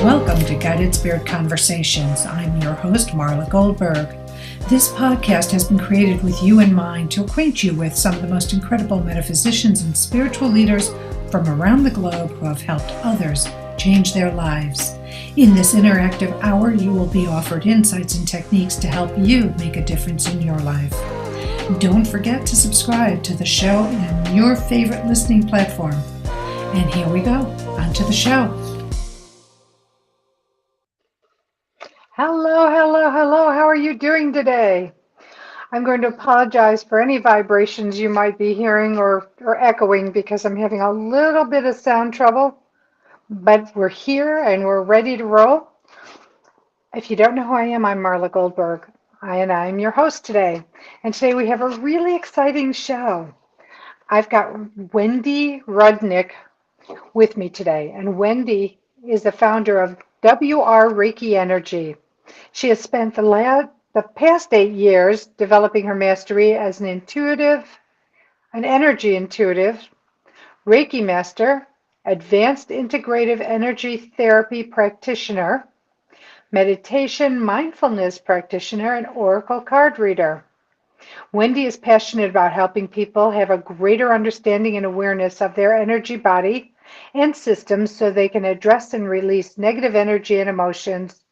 Welcome to Guided Spirit Conversations. I'm your host, Marla Goldberg. This podcast has been created with you in mind to acquaint you with some of the most incredible metaphysicians and spiritual leaders from around the globe who have helped others change their lives. In this interactive hour, you will be offered insights and techniques to help you make a difference in your life. Don't forget to subscribe to the show on your favorite listening platform. And here we go, on to the show. Hello, hello, hello. How are you doing today? I'm going to apologize for any vibrations you might be hearing or echoing because I'm having a little bit of sound trouble, but we're here and we're ready to roll. If you don't know who I am, I'm Marla Goldberg, I'm your host today. And today we have a really exciting show. I've got Wende Rudnick with me today, and Wende is the founder of WR Reiki Energy. She has spent the past 8 years developing her mastery as an energy intuitive, Reiki master, advanced integrative energy therapy practitioner, meditation mindfulness practitioner, and oracle card reader. Wende is passionate about helping people have a greater understanding and awareness of their energy body and systems so they can address and release negative energy and emotions,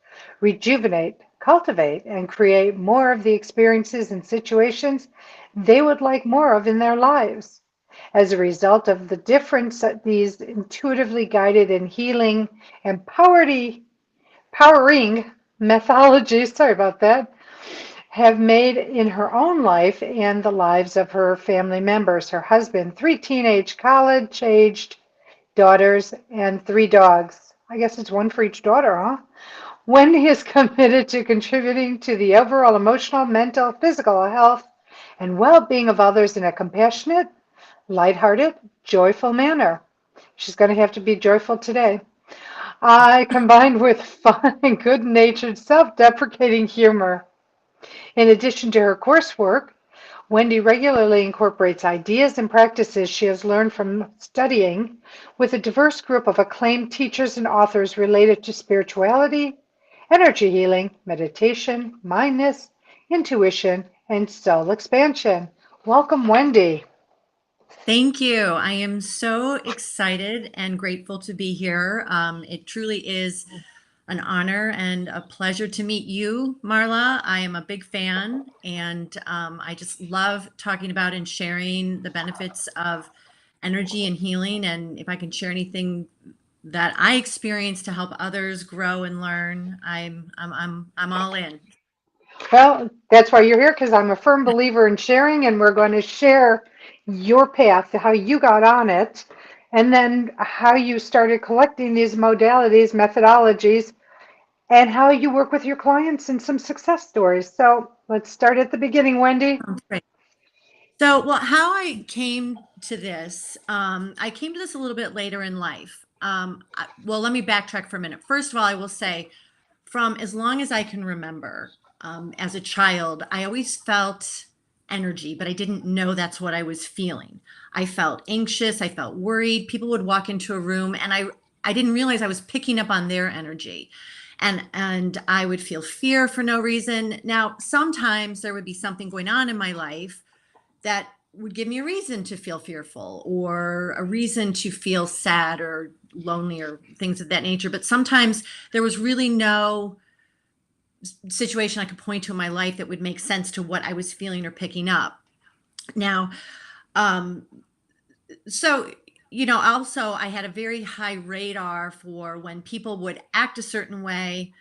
rejuvenate, cultivate, and create more of the experiences and situations they would like more of in their lives. As a result of the difference that these intuitively guided and healing and powering methodologies, sorry about that, have made in her own life and the lives of her family members, her husband, 3 teenage college-aged daughters, and 3 dogs. I guess it's one for each daughter, huh? Wendy is committed to contributing to the overall emotional, mental, physical health, and well-being of others in a compassionate, lighthearted, joyful manner. She's going to have to be joyful today. Combined with fun and good-natured, self-deprecating humor. In addition to her coursework, Wende regularly incorporates ideas and practices she has learned from studying with a diverse group of acclaimed teachers and authors related to spirituality, energy healing, meditation, mindness, intuition, and soul expansion. Welcome, Wende. Thank you. I am so excited and grateful to be here. It truly is an honor and a pleasure to meet you, Marla. I am a big fan, and I just love talking about and sharing the benefits of energy and healing. And if I can share anything that I experience to help others grow and learn, I'm all in. Well, that's why you're here, because I'm a firm believer in sharing, and we're going to share your path, how you got on it, and then how you started collecting these modalities, methodologies, and how you work with your clients and some success stories. So let's start at the beginning, Wende. Great. So, well, how I came to this, I came to this a little bit later in life. Well, let me backtrack for a minute. First of all, I will say, from as long as I can remember, as a child, I always felt energy, but I didn't know that's what I was feeling. I felt anxious. I felt worried. People would walk into a room and I didn't realize I was picking up on their energy. And I would feel fear for no reason. Now, sometimes there would be something going on in my life that would give me a reason to feel fearful or a reason to feel sad or lonely or things of that nature. But sometimes there was really no situation I could point to in my life that would make sense to what I was feeling or picking up. Now, also I had a very high radar for when people would act a certain way,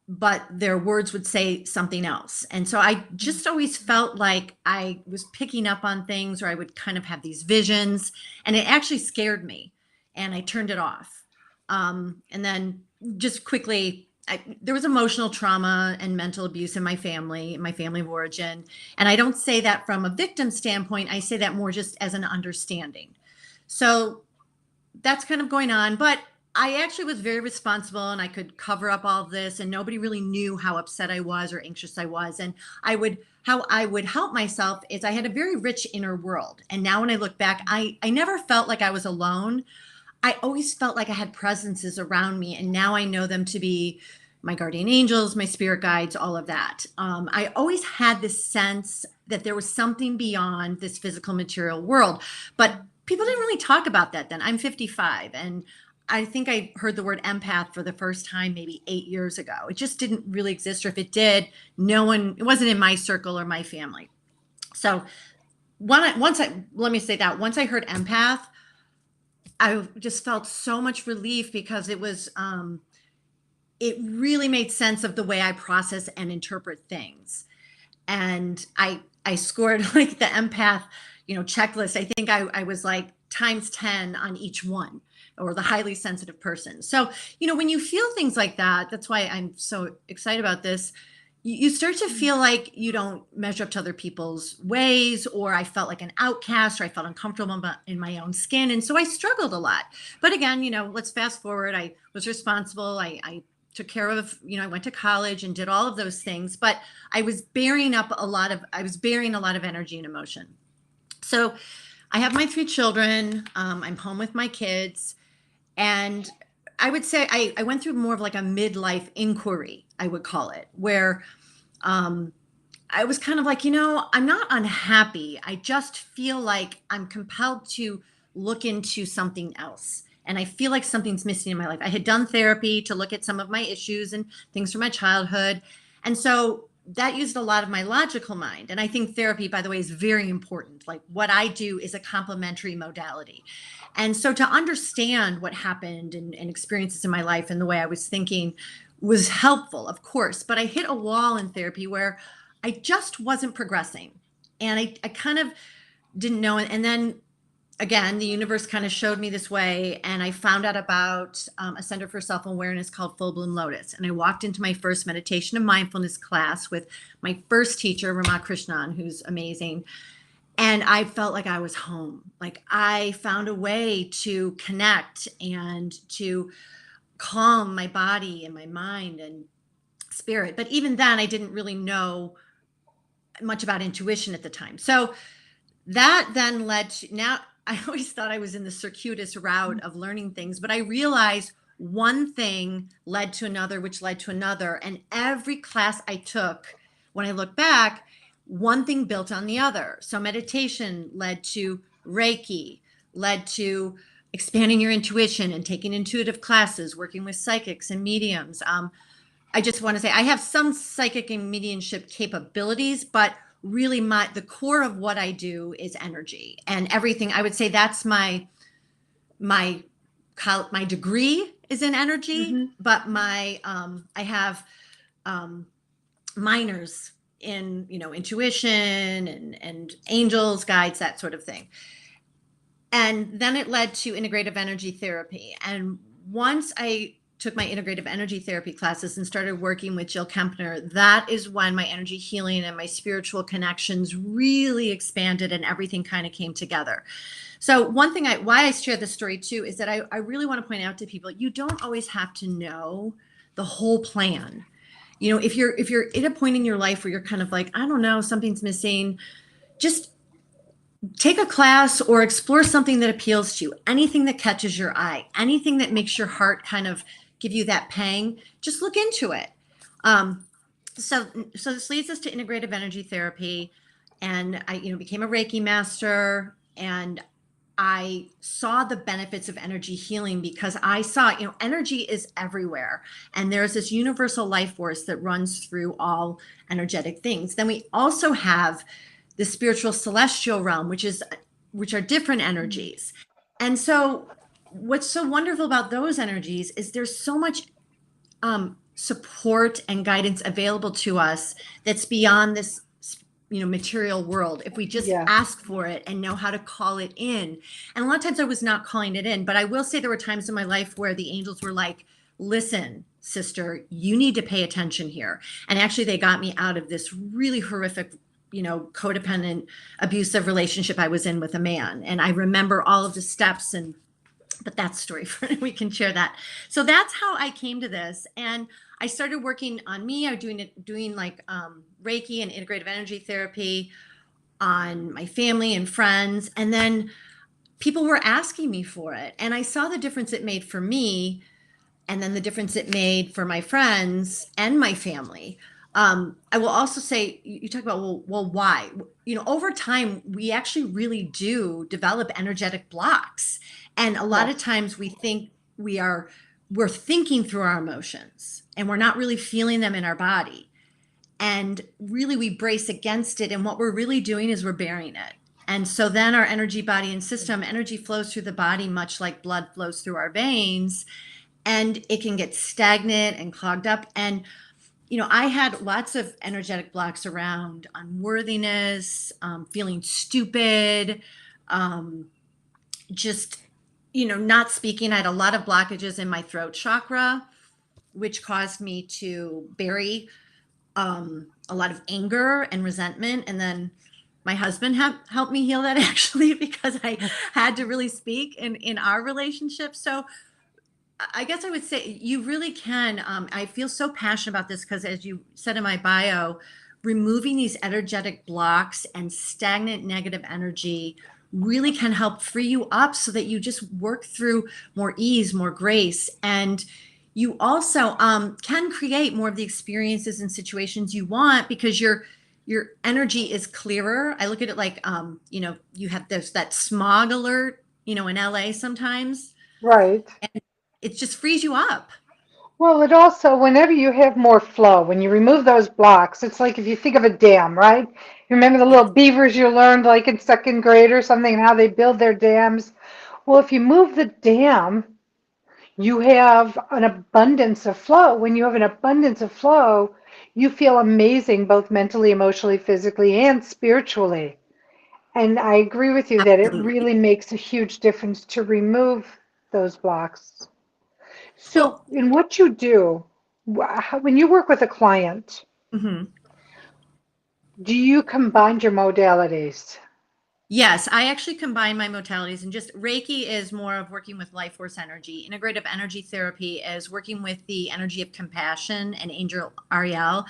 but their words would say something else. And so I just always felt like I was picking up on things, or I would kind of have these visions, and it actually scared me, and I turned it off. And then just quickly, there was emotional trauma and mental abuse in my family of origin. And I don't say that from a victim standpoint. I say that more just as an understanding. So that's kind of going on. But I actually was very responsible, and I could cover up all of this, and nobody really knew how upset I was or anxious I was. And how I would help myself is I had a very rich inner world. And now when I look back, I never felt like I was alone. I always felt like I had presences around me, and now I know them to be my guardian angels, my spirit guides, all of that. I always had this sense that there was something beyond this physical material world, but people didn't really talk about that then. I'm 55, and I think I heard the word empath for the first time maybe 8 years ago. It just didn't really exist, or if it did, it wasn't in my circle or my family. So let me say that once I heard empath, I just felt so much relief, because it really made sense of the way I process and interpret things. And I scored like the empath, checklist. I think I was like times 10 on each one, or the highly sensitive person. So, when you feel things like that, that's why I'm so excited about this. You start to feel like you don't measure up to other people's ways, or I felt like an outcast, or I felt uncomfortable in my own skin. And so I struggled a lot. But again, let's fast forward. I was responsible. I took care of, I went to college and did all of those things, but I was bearing a lot of energy and emotion. So I have my 3 children. I'm home with my kids. And I would say I went through more of like a midlife inquiry, I would call it, where I was kind of like, I'm not unhappy. I just feel like I'm compelled to look into something else. And I feel like something's missing in my life. I had done therapy to look at some of my issues and things from my childhood. And so that used a lot of my logical mind. And I think therapy, by the way, is very important. Like, what I do is a complementary modality. And so to understand what happened and experiences in my life and the way I was thinking was helpful, of course. But I hit a wall in therapy where I just wasn't progressing. And I kind of didn't know. And then again, the universe kind of showed me this way, and I found out about a Center for Self-Awareness called Full Bloom Lotus. And I walked into my first meditation and mindfulness class with my first teacher, Ramakrishnan, who's amazing. And I felt like I was home. Like, I found a way to connect and to calm my body and my mind and spirit. But even then, I didn't really know much about intuition at the time. So that then led to, now I always thought I was in the circuitous route of learning things, but I realized one thing led to another, which led to another. And every class I took, when I look back, one thing built on the other. So meditation led to Reiki, led to expanding your intuition and taking intuitive classes, working with psychics and mediums. I just want to say I have some psychic and mediumship capabilities, but really the core of what I do is energy and everything. I would say that's my degree is in energy, but I have minors in, intuition and angels, guides, that sort of thing. And then it led to integrative energy therapy. And once I took my integrative energy therapy classes and started working with Jill Kempner, that is when my energy healing and my spiritual connections really expanded, and everything kind of came together. So one thing why I share this story too, is that I really want to point out to people, you don't always have to know the whole plan. If you're at a point in your life where you're kind of like, I don't know, something's missing, just take a class or explore something that appeals to you, anything that catches your eye, anything that makes your heart kind of give you that pang, just look into it. So this leads us to integrative energy therapy. And I, became a Reiki master, and I saw the benefits of energy healing, because I saw, energy is everywhere. And there's this universal life force that runs through all energetic things. Then we also have the spiritual celestial realm, which are different energies. And so what's so wonderful about those energies is there's so much support and guidance available to us that's beyond this material world, if we just ask for it and know how to call it in. And a lot of times I was not calling it in, but I will say there were times in my life where the angels were like, listen, sister, you need to pay attention here. And actually they got me out of this really horrific codependent, abusive relationship I was in with a man. And I remember all of the steps, but that's story we can share that. So that's how I came to this. And I started working on me. I was doing like Reiki and integrative energy therapy on my family and friends. And then people were asking me for it. And I saw the difference it made for me, and then the difference it made for my friends and my family. I will also say, you talk about, well, why? Over time, we actually really do develop energetic blocks. And a lot of Yes. times we think we're thinking through our emotions and we're not really feeling them in our body. And really we brace against it. And what we're really doing is we're burying it. And so then our energy, body, and system energy flows through the body, much like blood flows through our veins, and it can get stagnant and clogged up. And I had lots of energetic blocks around unworthiness, feeling stupid, just not speaking. I had a lot of blockages in my throat chakra, which caused me to bury a lot of anger and resentment. And then my husband helped me heal that actually, because I had to really speak in our relationship. So I guess I would say you really can. I feel so passionate about this because, as you said in my bio, removing these energetic blocks and stagnant negative energy really can help free you up so that you just work through more ease, more grace. And you also can create more of the experiences and situations you want because your energy is clearer. I look at it like, you have that smog alert, in LA sometimes. Right. And it just frees you up. Well, it also, whenever you have more flow, when you remove those blocks, it's like if you think of a dam, right? You remember the Yes, little beavers you learned like in second grade or something, and how they build their dams? Well, if you move the dam, you have an abundance of flow. When you have an abundance of flow, you feel amazing, both mentally, emotionally, physically, and spiritually. And I agree with you that it absolutely. really makes a huge difference to remove those blocks. So, Well, in what you do, when you work with a client, mhm. do you combine your modalities? Yes, I actually combine my modalities, and just Reiki is more of working with life force energy. Integrative energy therapy is working with the energy of compassion and Angel Ariel,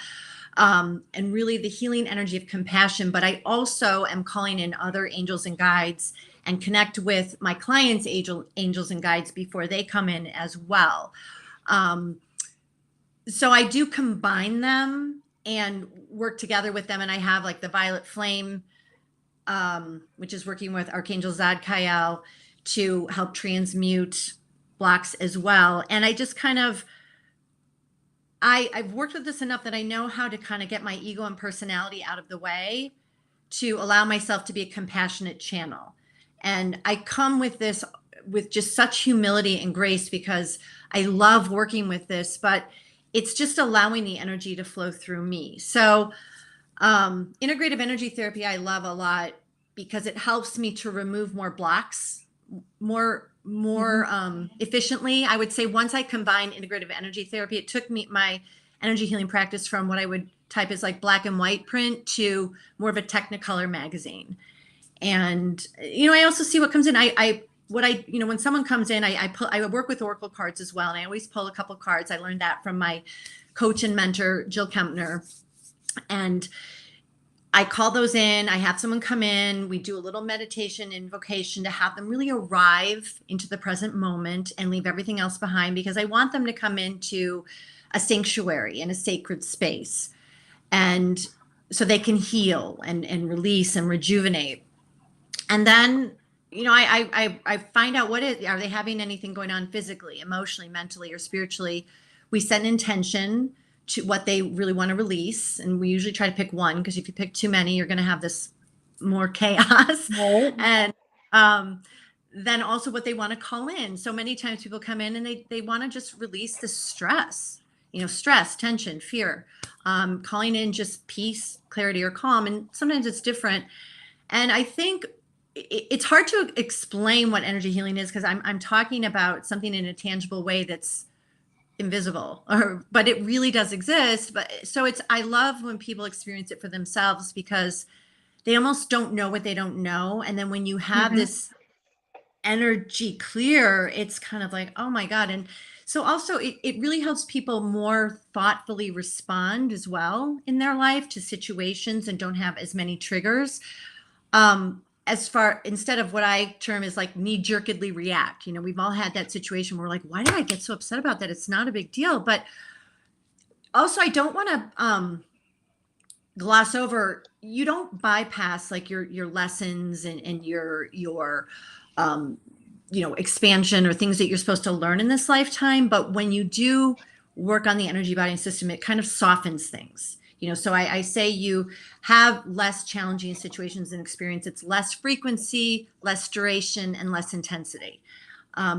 and really the healing energy of compassion. But I also am calling in other angels and guides and connect with my clients' angels and guides before they come in as well. Um, so I do combine them and work together with them. And I have like the Violet Flame, which is working with Archangel Zadkiel to help transmute blocks as well. And I just kind of, I've worked with this enough that I know how to kind of get my ego and personality out of the way to allow myself to be a compassionate channel. And I come with this with just such humility and grace because I love working with this, but it's just allowing the energy to flow through me. So integrative energy therapy, I love a lot because it helps me to remove more blocks more Hmm. efficiently. I would say once I combine integrative energy therapy, it took me my energy healing practice from what I would type as like black and white print to more of a Technicolor magazine. And I also see what comes in. When someone comes in, I work with oracle cards as well, and I always pull a couple cards. I learned that from my coach and mentor Jill Kempner, and I call those in. I have someone come in. We do a little meditation invocation to have them really arrive into the present moment and leave everything else behind, because I want them to come into a sanctuary and a sacred space. And so they can heal and release and rejuvenate. And then, I find out are they having anything going on physically, emotionally, mentally, or spiritually. We set an intention to what they really want to release. And we usually try to pick one, because if you pick too many, you're going to have this more chaos. Right. And then also what they want to call in. So many times people come in and they want to just release the stress, stress, tension, fear, calling in just peace, clarity, or calm. And sometimes it's different. And I think it's hard to explain what energy healing is, because I'm talking about something in a tangible way that's invisible, but it really does exist. But so I love when people experience it for themselves, because they almost don't know what they don't know. And then when you have Hmm. this energy clear, it's kind of like, oh my God. And so also it really helps people more thoughtfully respond as well in their life to situations and don't have as many triggers. instead of what I term is like knee-jerkedly react, we've all had that situation where we're like, why did I get so upset about that? It's not a big deal. But also, I don't want to gloss over, you don't bypass like your lessons and your expansion or things that you're supposed to learn in this lifetime. But when you do work on the energy, body, and system, it kind of softens things. So I say you have less challenging situations and experience. It's less frequency, less duration, and less intensity.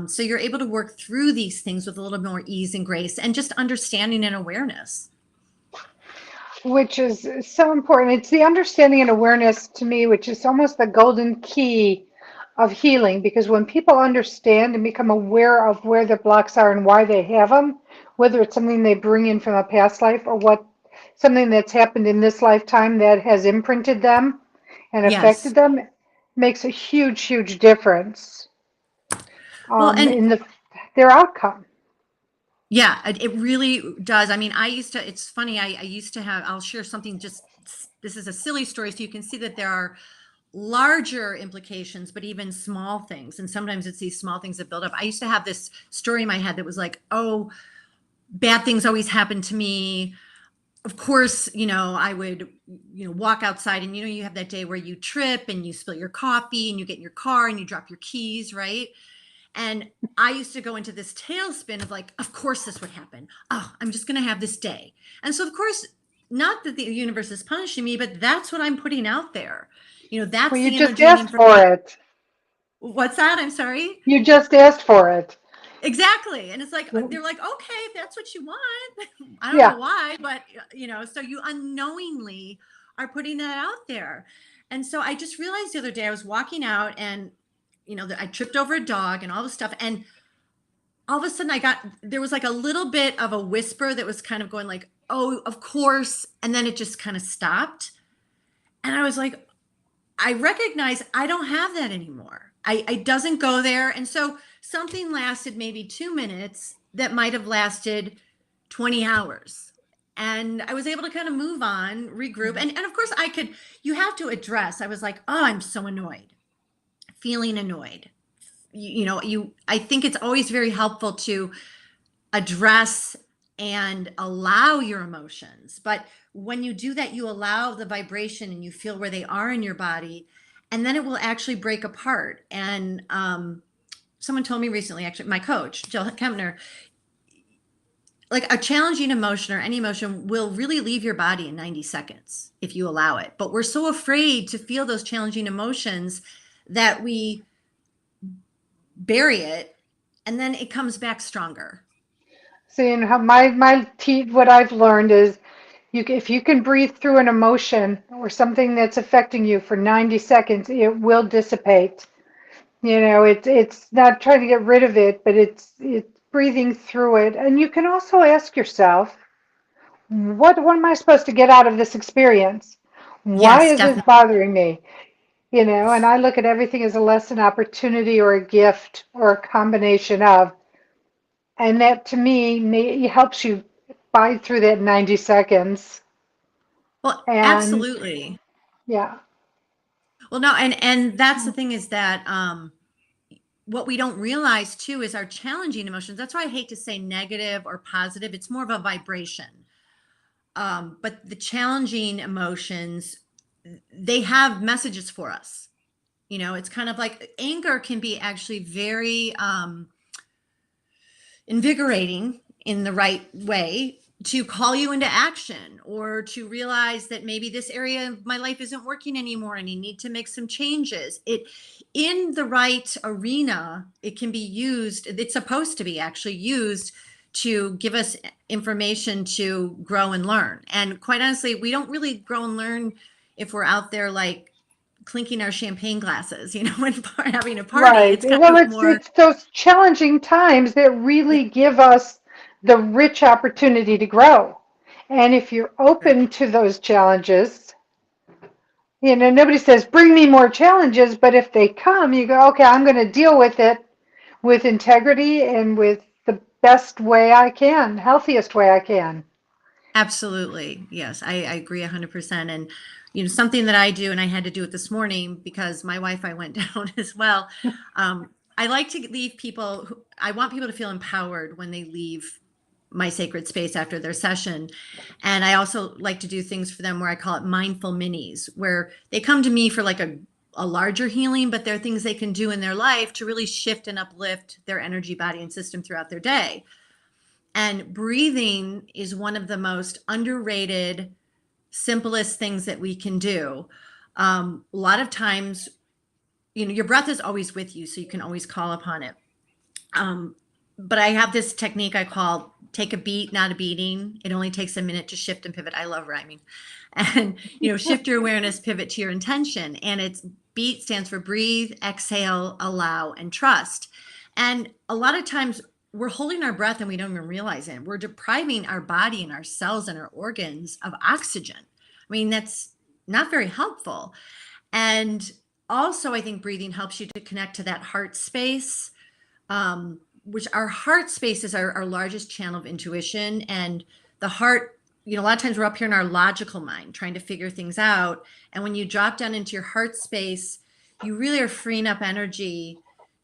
So you're able to work through these things with a little more ease and grace and just understanding and awareness. Which is so important. It's the understanding and awareness to me, which is almost the golden key of healing, because when people understand and become aware of where their blocks are and why they have them, whether it's something they bring in from a past life or something that's happened in this lifetime that has imprinted them and affected them, makes a huge, huge difference in their outcome. Yeah, it really does. I mean, it's funny, I used to have, I'll share something, this is a silly story, so you can see that there are larger implications, but even small things. And sometimes it's these small things that build up. I used to have this story in my head that was like, oh, bad things always happen to me. Of course, I would, walk outside and, you have that day where you trip and you spill your coffee and you get in your car and you drop your keys, right? And I used to go into this tailspin of like, of course this would happen. Oh, I'm just going to have this day. And so, of course, not that the universe is punishing me, but that's what I'm putting out there. That's you the just energy asked for it. What's that? I'm sorry? You just asked for it. Exactly. And it's like, they're like, okay, if that's what you want. I don't know why, but, so you unknowingly are putting that out there. And so I just realized the other day I was walking out and I tripped over a dog and all this stuff. And all of a sudden there was like a little bit of a whisper that was kind of going like, oh, of course. And then it just kind of stopped. And I was like, I recognize I don't have that anymore. It doesn't go there. And so something lasted maybe 2 minutes that might have lasted 20 hours. And I was able to kind of move on, regroup. And of course you have to address, I was like, oh, I'm so annoyed. Feeling annoyed. I think it's always very helpful to address and allow your emotions. But when you do that, you allow the vibration and you feel where they are in your body, and then it will actually break apart. And someone told me recently, actually, my coach, Jill Kempner, like a challenging emotion or any emotion will really leave your body in 90 seconds if you allow it. But we're so afraid to feel those challenging emotions that we bury it, and then it comes back stronger. See, and what I've learned is, if you can breathe through an emotion or something that's affecting you for 90 seconds, it will dissipate. It's not trying to get rid of it, but it's breathing through it. And you can also ask yourself, what am I supposed to get out of this experience? Why is this bothering me? And I look at everything as a lesson, opportunity, or a gift, or a combination of. And that to me helps you bide through that 90 seconds. Well, absolutely. Yeah. Well, no, and that's the thing is that what we don't realize too is our challenging emotions. That's why I hate to say negative or positive. It's more of a vibration. But the challenging emotions, they have messages for us. It's kind of like anger can be actually very invigorating in the right way to call you into action, or to realize that maybe this area of my life isn't working anymore and you need to make some changes. In the right arena, it can be used. It's supposed to be actually used to give us information to grow and learn. And quite honestly, we don't really grow and learn if we're out there like clinking our champagne glasses, when having a party. Right. It's kind of more. It's those challenging times that really give us the rich opportunity to grow. And if you're open to those challenges, nobody says, bring me more challenges, but if they come, you go, okay, I'm going to deal with it with integrity and with the best way I can, healthiest way I can. Absolutely. Yes, I agree 100%. And, something that I do, and I had to do it this morning because my Wi-Fi went down as well. I like to leave people, I want people to feel empowered when they leave my sacred space after their session. And I also like to do things for them where I call it mindful minis, where they come to me for like a larger healing, but there are things they can do in their life to really shift and uplift their energy, body, and system throughout their day. And breathing is one of the most underrated, simplest things that we can do. A lot of times, your breath is always with you, so you can always call upon it. But I have this technique I call take a beat, not a beating. It only takes a minute to shift and pivot. I love rhyming. And, shift your awareness, pivot to your intention. And it's beat stands for breathe, exhale, allow, and trust. And a lot of times we're holding our breath and we don't even realize it. We're depriving our body and our cells and our organs of oxygen. I mean, that's not very helpful. And also, I think breathing helps you to connect to that heart space, which our heart space is our largest channel of intuition. And the heart, a lot of times we're up here in our logical mind trying to figure things out. And when you drop down into your heart space, you really are freeing up energy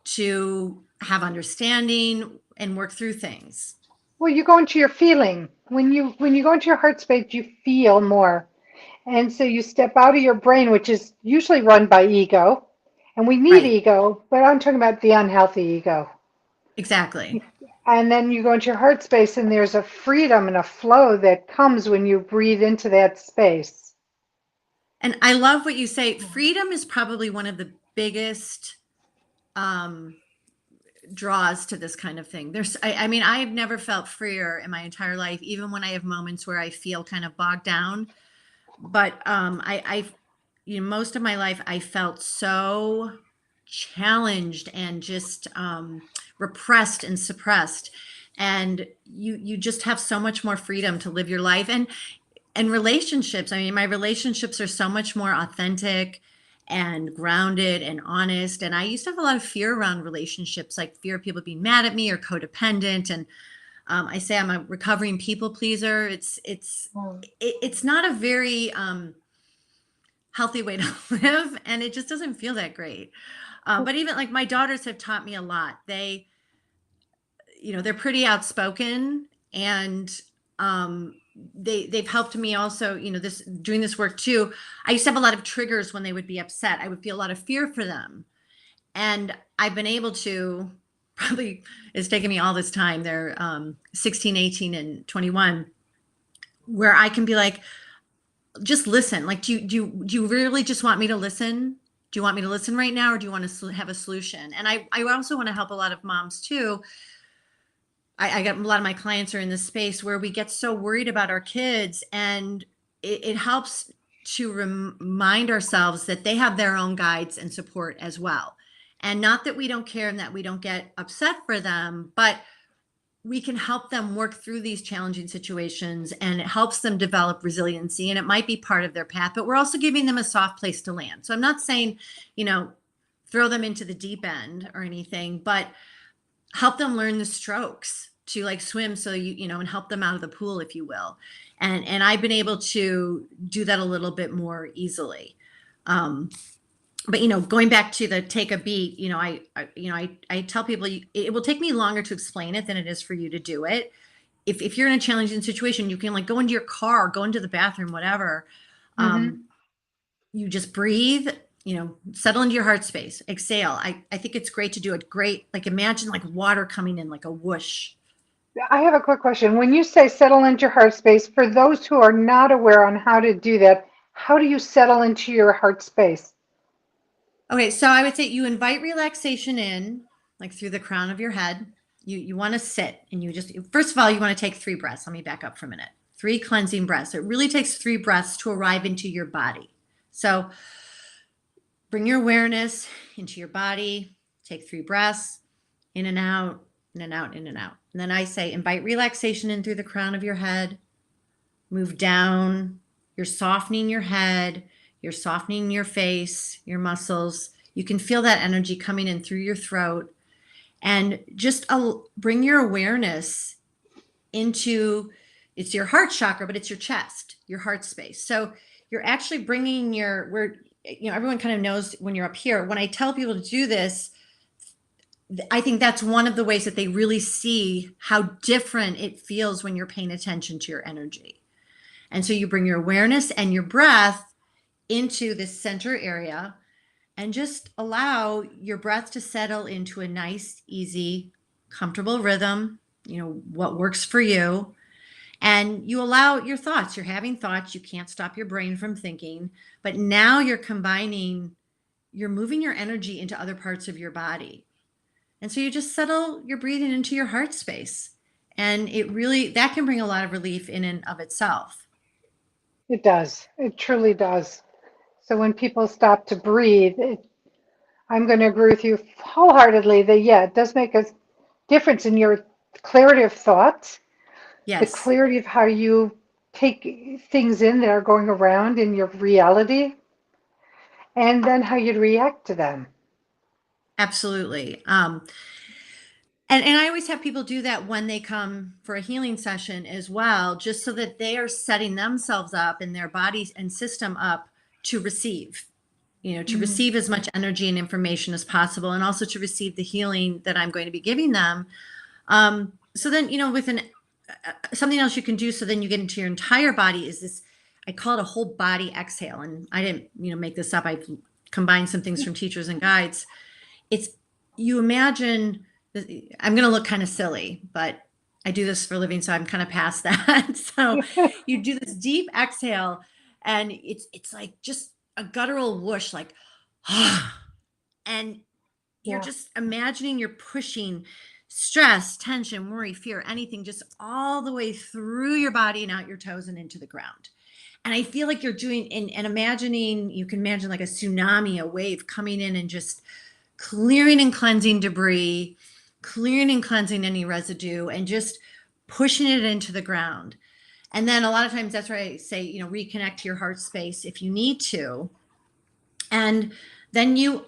to have understanding and work through things. Well, you go into your feeling. When you go into your heart space, you feel more. And so you step out of your brain, which is usually run by ego. And we need ego, but I'm talking about the unhealthy ego. Exactly. And then you go into your heart space, and there's a freedom and a flow that comes when you breathe into that space. And I love what you say. Freedom is probably one of the biggest draws to this kind of thing. I mean, I have never felt freer in my entire life, even when I have moments where I feel kind of bogged down. But most of my life, I felt so challenged and just repressed and suppressed. And you just have so much more freedom to live your life. And relationships, I mean, my relationships are so much more authentic and grounded and honest. And I used to have a lot of fear around relationships, like fear of people being mad at me or codependent. And I say I'm a recovering people pleaser. It's not a very healthy way to live, and it just doesn't feel that great. But even like my daughters have taught me a lot. They're pretty outspoken, and they've helped me also, doing this work too. I used to have a lot of triggers when they would be upset. I would feel a lot of fear for them. And I've been able to, probably it's taken me all this time. They're 16, 18, and 21, where I can be like, just listen. Like, do you really just want me to listen? Do you want me to listen right now? Or do you want to have a solution? And I also want to help a lot of moms too. I got a lot of my clients are in this space where we get so worried about our kids, and it helps to remind ourselves that they have their own guides and support as well. And not that we don't care and that we don't get upset for them, but we can help them work through these challenging situations, and it helps them develop resiliency, and it might be part of their path, but we're also giving them a soft place to land. So I'm not saying, throw them into the deep end or anything, but help them learn the strokes to like swim. So and help them out of the pool, if you will. And I've been able to do that a little bit more easily. But going back to the take a beat, I tell people it will take me longer to explain it than it is for you to do it. If you're in a challenging situation, you can like go into your car, go into the bathroom, whatever. You just breathe, settle into your heart space, exhale. I think it's great to do it. Like imagine like water coming in like a whoosh. I have a quick question. When you say settle into your heart space, for those who are not aware on how to do that, how do you settle into your heart space? Okay, so I would say you invite relaxation in, like through the crown of your head. You want to sit, and first of all, you want to take 3 breaths. Let me back up for a minute. 3 cleansing breaths. It really takes 3 breaths to arrive into your body. So bring your awareness into your body. Take 3 breaths, in and out, in and out, in and out. And then I say, invite relaxation in through the crown of your head. Move down. You're softening your head. You're softening your face, your muscles. You can feel that energy coming in through your throat. And just bring your awareness into, it's your heart chakra, but it's your chest, your heart space. So you're actually bringing everyone kind of knows when you're up here. When I tell people to do this, I think that's one of the ways that they really see how different it feels when you're paying attention to your energy. And so you bring your awareness and your breath into this center area and just allow your breath to settle into a nice, easy, comfortable rhythm, what works for you. And you allow your thoughts. You're having thoughts. You can't stop your brain from thinking. But now you're moving your energy into other parts of your body. And so you just settle your breathing into your heart space. And that can bring a lot of relief in and of itself. It does. It truly does. So when people stop to breathe, I'm going to agree with you wholeheartedly that, it does make a difference in your clarity of thoughts, Yes. the clarity of how you take things in that are going around in your reality, and then how you'd react to them. Absolutely. And I always have people do that when they come for a healing session as well, just so that they are setting themselves up and their bodies and system up to receive, receive as much energy and information as possible, and also to receive the healing that I'm going to be giving them. So then, with something else you can do, so then you get into your entire body, is this, I call it a whole body exhale. And I didn't, make this up. I've combined some things from teachers and guides. You imagine, I'm going to look kind of silly, but I do this for a living, so I'm kind of past that. So you do this deep exhale, and it's like just a guttural whoosh, like, and you're just imagining you're pushing stress, tension, worry, fear, anything, just all the way through your body and out your toes and into the ground. And I feel like you're doing, and imagining, you can imagine like a tsunami, a wave coming in and just clearing and cleansing debris, clearing and cleansing any residue, and just pushing it into the ground. And then a lot of times that's where I say, reconnect to your heart space if you need to. And then you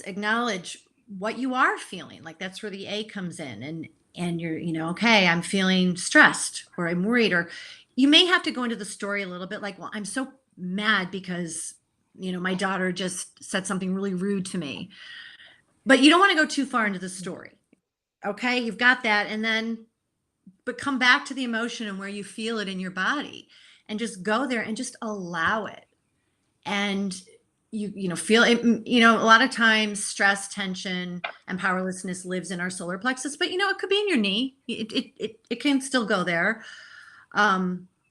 acknowledge what you are feeling. Like that's where the A comes in, and you're, okay, I'm feeling stressed, or I'm worried, or you may have to go into the story a little bit, like, well, I'm so mad because, my daughter just said something really rude to me. But you don't want to go too far into the story. Okay, you've got that. And then, but come back to the emotion and where you feel it in your body, and just go there and just allow it. And you feel it, a lot of times stress, tension, and powerlessness lives in our solar plexus, but it could be in your knee. It can still go there.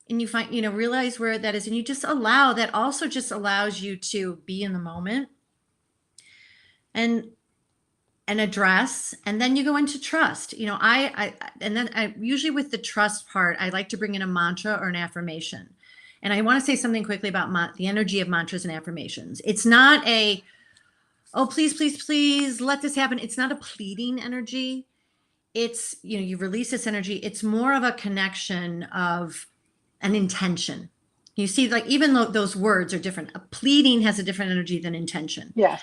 And you find, realize where that is, and you just allow that. Also just allows you to be in the moment and address, and then you go into trust. And then I usually, with the trust part, I like to bring in a mantra or an affirmation. And I want to say something quickly about the energy of mantras and affirmations. It's not oh, please, please, please, let this happen. It's not a pleading energy. It's, you release this energy. It's more of a connection of an intention. You see, like, even though those words are different, a pleading has a different energy than intention. Yes.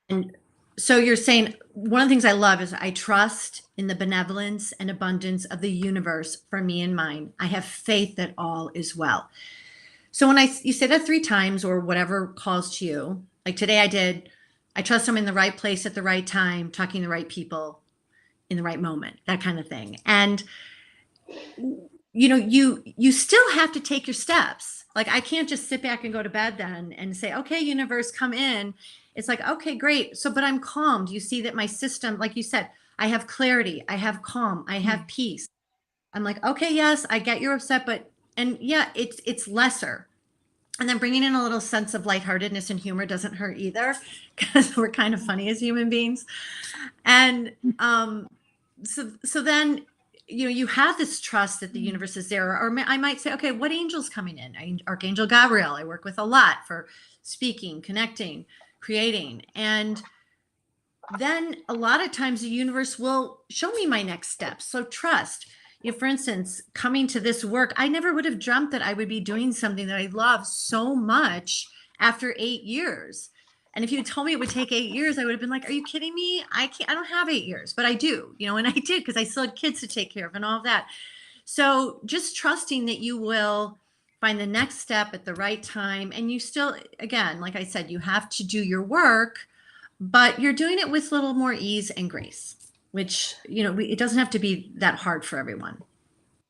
And so you're saying, one of the things I love is, I trust in the benevolence and abundance of the universe for me and mine. I have faith that all is well. So when you say that 3 times, or whatever calls to you, like today I trust I'm in the right place at the right time, talking to the right people in the right moment, that kind of thing. And, you still have to take your steps. Like, I can't just sit back and go to bed then and say, okay, universe, come in. It's like, okay, great. So, but I'm calmed. You see that my system, like you said, I have clarity, I have calm, I have peace. I'm like, okay, yes, I get you're upset, but, and yeah, it's lesser. And then bringing in a little sense of lightheartedness and humor doesn't hurt either, because we're kind of funny as human beings. And so then, you have this trust that the universe is there. Or I might say, okay, what angel's coming in? Archangel Gabriel, I work with a lot for speaking, connecting, creating. And then a lot of times the universe will show me my next steps. So trust. For instance, coming to this work, I never would have dreamt that I would be doing something that I love so much after 8 years. And if you told me it would take 8 years, I would have been like, are you kidding me? I don't have 8 years, but I do, and I did, because I still had kids to take care of and all of that. So just trusting that you will find the next step at the right time. And you still, again, like I said, you have to do your work, but you're doing it with a little more ease and grace, which, it doesn't have to be that hard for everyone.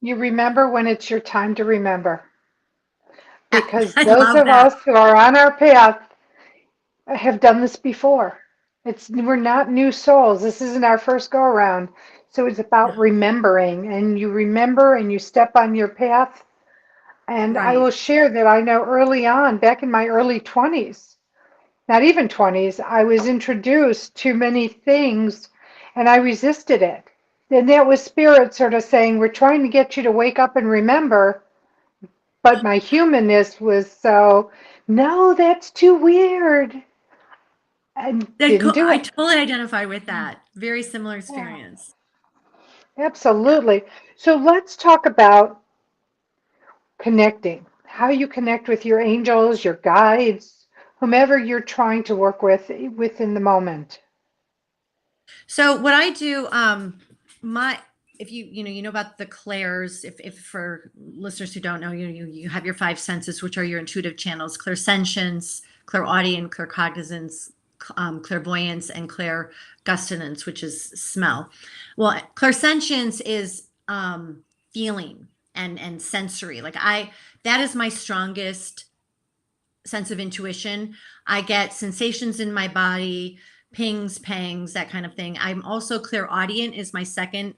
You remember when it's your time to remember. Because I those love of that. us who are on our path have done this before. We're not new souls. This isn't our first go around. So it's about remembering, and you remember and you step on your path. And I Right. will share that I know early on, back in my early 20s, not even 20s, I was introduced to many things and I resisted it. And that was spirit sort of saying, we're trying to get you to wake up and remember. But my humanness was so, no, that's too weird. And didn't do I it. totally identify with that. Very similar Yeah, experience. Yeah. absolutely. So let's talk about connecting, how you connect with your angels, your guides, whomever you're trying to work with within the moment. So what I do, my if you know about the clairs, if for listeners who don't know, you have your five senses, which are your intuitive channels: clairsentience, clairaudient, claircognizance, clairvoyance, and clairgustance, which is smell. Well, clairsentience is feeling and sensory. That is my strongest sense of intuition. I get sensations in my body, pings, pangs, that kind of thing. I'm also clairaudient is my second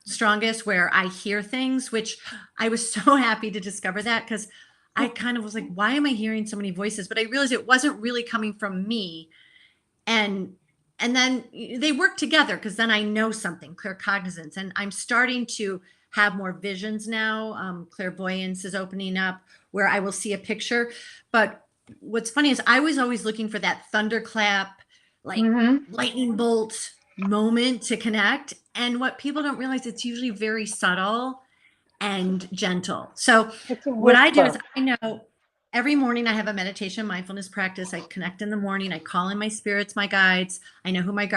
strongest, where I hear things, which I was so happy to discover that, because I kind of was like, why am I hearing so many voices? But I realized it wasn't really coming from me. And then they work together, because then I know something, claircognizance, and I'm starting to have more visions now. Clairvoyance is opening up, where I will see a picture. But what's funny is I was always looking for that thunderclap, like Mm-hmm. lightning bolt moment to connect. And what people don't realize, it's usually very subtle and gentle. So It's a what I do is, whisper. I know every morning I have a meditation mindfulness practice. I connect in the morning. I call in my spirits, my guides. I know who my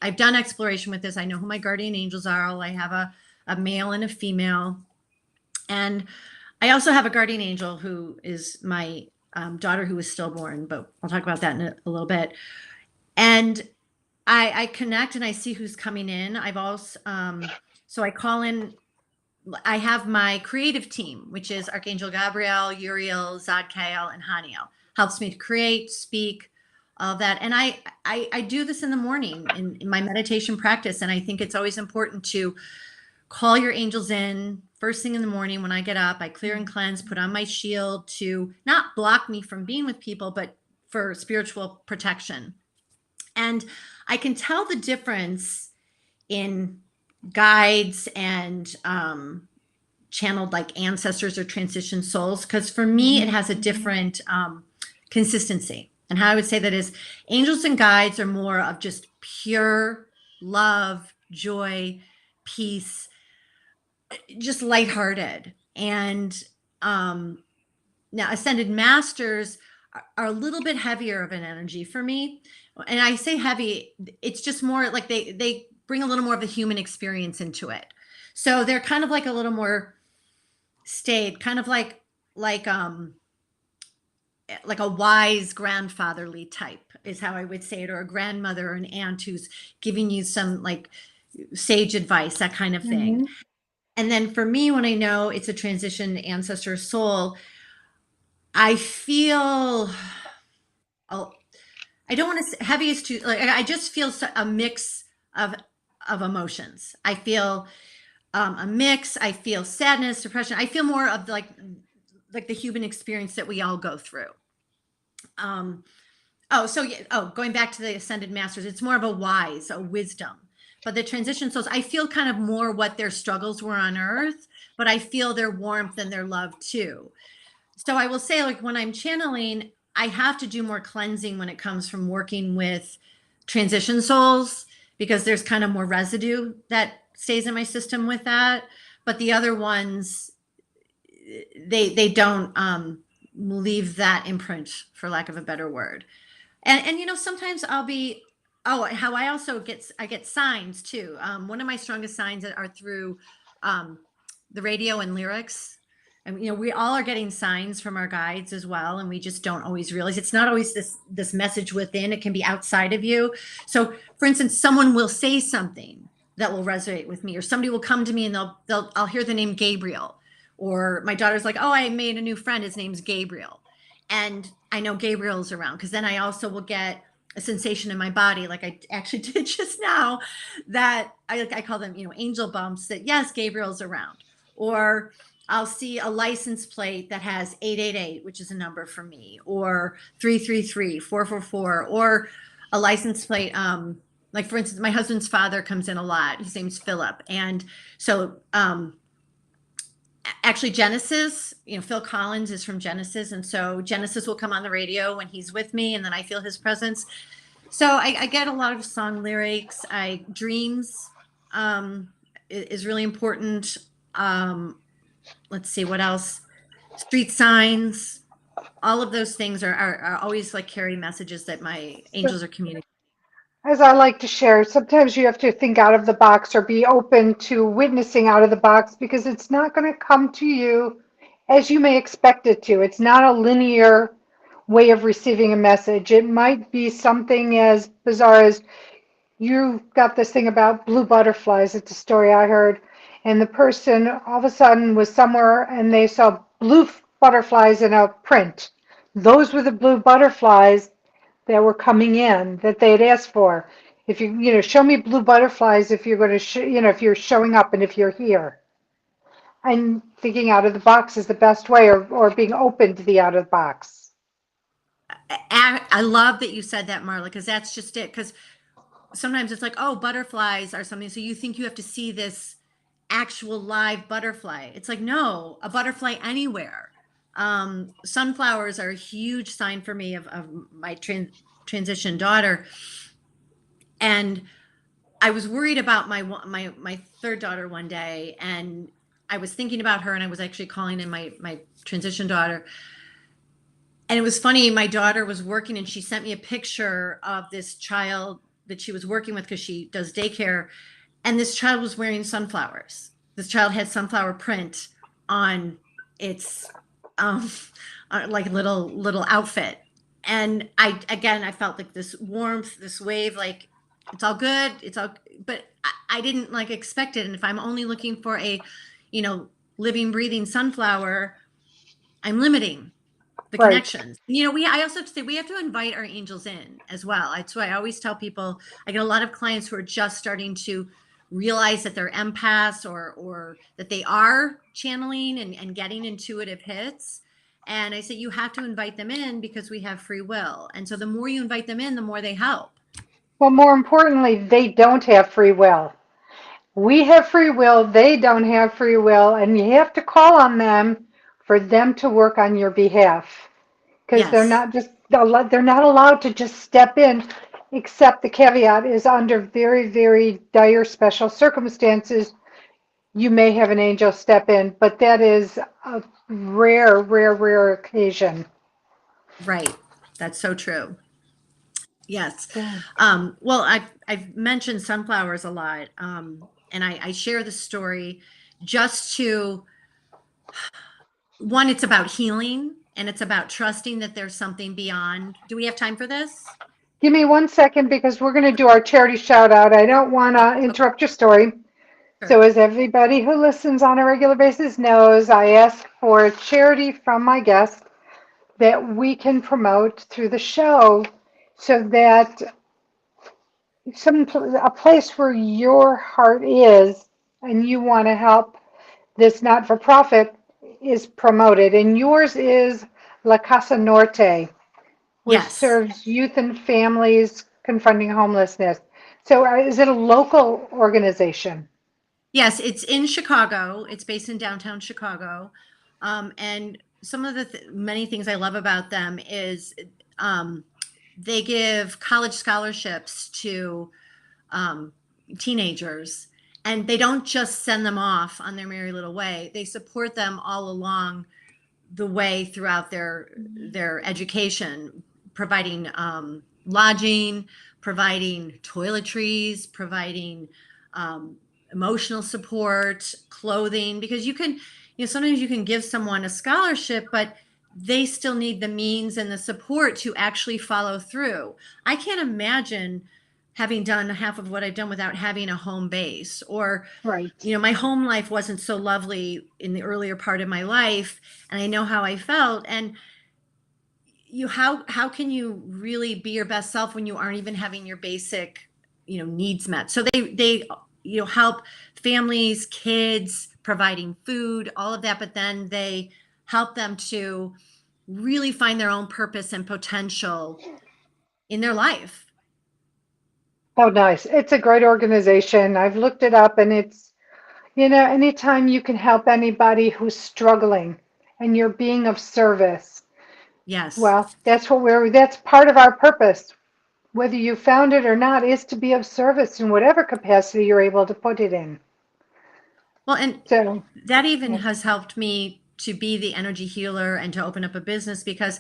I've done exploration with this. I know who my guardian angels are. I have a male and a female. And I also have a guardian angel who is my daughter, who was stillborn, but I'll talk about that in a little bit. And I connect and I see who's coming in. I've also, so I call in, I have my creative team, which is Archangel Gabriel, Uriel, Zadkiel, and Haniel. Helps me to create, speak, all that. And I do this in the morning in my meditation practice. And I think it's always important to call your angels in first thing in the morning. When I get up, I clear and cleanse, put on my shield to not block me from being with people, but for spiritual protection. And I can tell the difference in guides and channeled like ancestors or transition souls, because for me it has a different consistency. And how I would say that is, angels and guides are more of just pure love, joy, peace, just lighthearted. And now ascended masters are a little bit heavier of an energy for me. And I say heavy, it's just more like they bring a little more of the human experience into it. So they're kind of like a little more stayed, kind of like a wise grandfatherly type is how I would say it, or a grandmother or an aunt who's giving you some like sage advice, that kind of thing. Mm-hmm. And then for me, when I know it's a transition ancestor soul, I feel, oh, I don't want to say heavy is too, like, I just feel a mix of emotions. I feel a mix. I feel sadness, depression. I feel more of like the human experience that we all go through. Um, oh, so yeah. Oh, going back to the ascended masters, it's more of a wise, a wisdom. But the transition souls, I feel kind of more what their struggles were on earth, but I feel their warmth and their love too. So I will say, like, when I'm channeling, I have to do more cleansing when it comes from working with transition souls, because there's kind of more residue that stays in my system with that. But the other ones, they don't leave that imprint, for lack of a better word. And sometimes I'll be, oh, how I get signs too. One of my strongest signs are through the radio and lyrics. And we all are getting signs from our guides as well, and we just don't always realize it's not always this message within. It can be outside of you. So, for instance, someone will say something that will resonate with me, or somebody will come to me and I'll hear the name Gabriel, or my daughter's like, "Oh, I made a new friend. His name's Gabriel," and I know Gabriel's around because then I also will get a sensation in my body, like I actually did just now, that I call them, angel bumps. That yes, Gabriel's around, or I'll see a license plate that has 888, which is a number for me, or 333, 444, or a license plate. Like for instance, my husband's father comes in a lot. His name's Philip. And so actually Genesis, Phil Collins is from Genesis. And so Genesis will come on the radio when he's with me, and then I feel his presence. So I get a lot of song lyrics. Dreams is really important. Let's see what else. Street signs, all of those things are always like carry messages that my angels are communicating. As I like to share, sometimes you have to think out of the box or be open to witnessing out of the box, because it's not going to come to you as you may expect it to. It's not a linear way of receiving a message. It might be something as bizarre as, you got this thing about blue butterflies. It's a story I heard. And the person all of a sudden was somewhere and they saw blue butterflies in a print. Those were the blue butterflies that were coming in that they had asked for. If show me blue butterflies if you're going to, if you're showing up and if you're here. And thinking out of the box is the best way, or being open to the out of the box. I love that you said that, Marla, because that's just it. Because sometimes it's like, oh, butterflies are something. So you think you have to see this actual live butterfly. It's like, no, a butterfly anywhere. Sunflowers are a huge sign for me of my transition daughter. And I was worried about my third daughter one day, and I was thinking about her, and I was actually calling in my transition daughter. And it was funny, my daughter was working and she sent me a picture of this child that she was working with because she does daycare. And this child was wearing sunflowers. This child had sunflower print on its like little outfit. And I felt like this warmth, this wave, like it's all good. But I didn't like expect it. And if I'm only looking for a, living, breathing sunflower, I'm limiting the Right. connections. I also have to say we have to invite our angels in as well. That's why I always tell people, I get a lot of clients who are just starting to realize that they're empaths or that they are channeling and getting intuitive hits. And I say, you have to invite them in because we have free will. And so the more you invite them in, the more they help. Well, more importantly, they don't have free will. We have free will. They don't have free will. And you have to call on them for them to work on your behalf. Because Yes. they're not allowed to just step in, except the caveat is under very, very dire special circumstances, you may have an angel step in, but that is a rare occasion. Right. That's so true. Yes. Yeah. Well, I've mentioned sunflowers a lot. And I share the story just to, one, it's about healing, and it's about trusting that there's something beyond. Do we have time for this? Give me 1 second because we're going to do our charity shout out. I don't want to interrupt your story. Sure. So as everybody who listens on a regular basis knows, I ask for charity from my guests that we can promote through the show, so that a place where your heart is and you want to help this not-for-profit is promoted. And yours is La Casa Norte, which Yes. serves youth and families confronting homelessness. So is it a local organization? Yes, it's in Chicago. It's based in downtown Chicago. And some of the many things I love about them is they give college scholarships to teenagers, and they don't just send them off on their merry little way. They support them all along the way throughout their education, providing lodging, providing toiletries, providing emotional support, clothing, because you can, sometimes you can give someone a scholarship, but they still need the means and the support to actually follow through. I can't imagine having done half of what I've done without having a home base, or, Right. my home life wasn't so lovely in the earlier part of my life, and I know how I felt. And how can you really be your best self when you aren't even having your basic, needs met? So they help families, kids, providing food, all of that, but then they help them to really find their own purpose and potential in their life. Oh, nice. It's a great organization. I've looked it up, and it's, anytime you can help anybody who's struggling and you're being of service, Yes. well, that's part of our purpose, whether you found it or not, is to be of service in whatever capacity you're able to put it in. Well, and So, that even yeah. has helped me to be the energy healer and to open up a business, because,